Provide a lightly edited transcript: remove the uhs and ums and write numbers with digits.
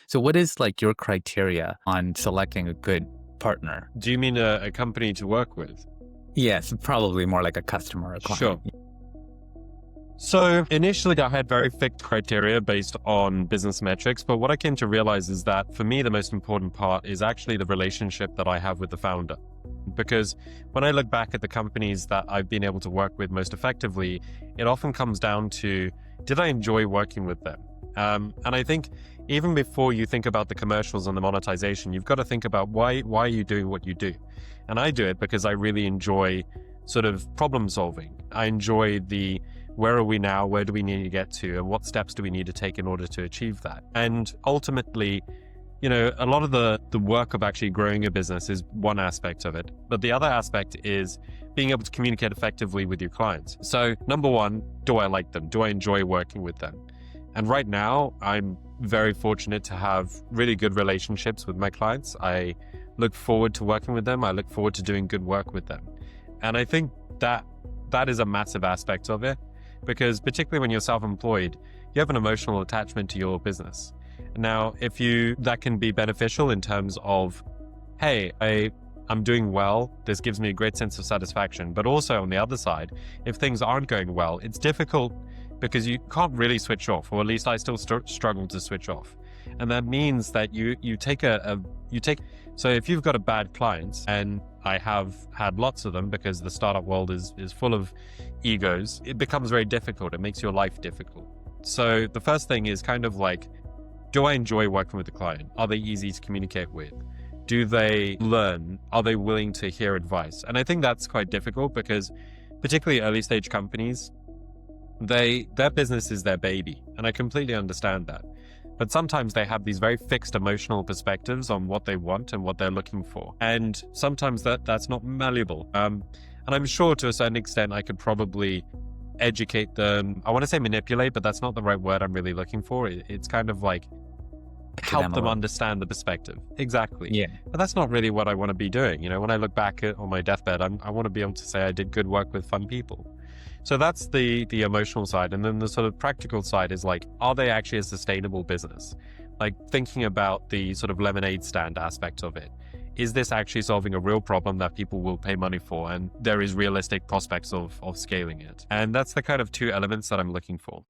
So what is like your criteria on selecting a good partner? Do you mean a company to work with? Yes, probably more like a customer or client. Sure. So initially I had very fixed criteria based on business metrics, but what I came to realize is that for me, the most important part is actually the relationship that I have with the founder. Because when I look back at the companies that I've been able to work with most effectively, it often comes down to, did I enjoy working with them? And I think even before you think about the commercials and the monetization, you've got to think about why are you doing what you do? And I do it because I really enjoy sort of problem solving. I enjoy the where are we now, where do we need to get to, and what steps do we need to take in order to achieve that? And ultimately, a lot of the work of actually growing a business is one aspect of it. But the other aspect is being able to communicate effectively with your clients. So number one, do I like them? Do I enjoy working with them? And right now, I'm very fortunate to have really good relationships with my clients. I look forward to working with them. I look forward to doing good work with them. And I think that is a massive aspect of it, because particularly when you're self-employed, you have an emotional attachment to your business. Now, that can be beneficial in terms of, hey, I'm doing well, this gives me a great sense of satisfaction. But also on the other side, if things aren't going well, it's difficult because you can't really switch off, or at least I still struggle to switch off. And that means that you take so if you've got a bad client, and I have had lots of them because the startup world is full of egos, it becomes very difficult. It makes your life difficult. So the first thing is kind of like, do I enjoy working with the client? Are they easy to communicate with? Do they learn? Are they willing to hear advice? And I think that's quite difficult because particularly early stage companies, their business is their baby. And I completely understand that. But sometimes they have these very fixed emotional perspectives on what they want and what they're looking for. And sometimes that's not malleable. And I'm sure to a certain extent, I could probably educate them. I want to say manipulate, but that's not the right word I'm really looking for. It's kind of like help them understand the perspective. Exactly. Yeah. But that's not really what I want to be doing. When I look back on my deathbed, I want to be able to say I did good work with fun people. So that's the emotional side. And then the sort of practical side is like, are they actually a sustainable business? Like thinking about the sort of lemonade stand aspect of it. Is this actually solving a real problem that people will pay money for? And there is realistic prospects of scaling it. And that's the kind of two elements that I'm looking for.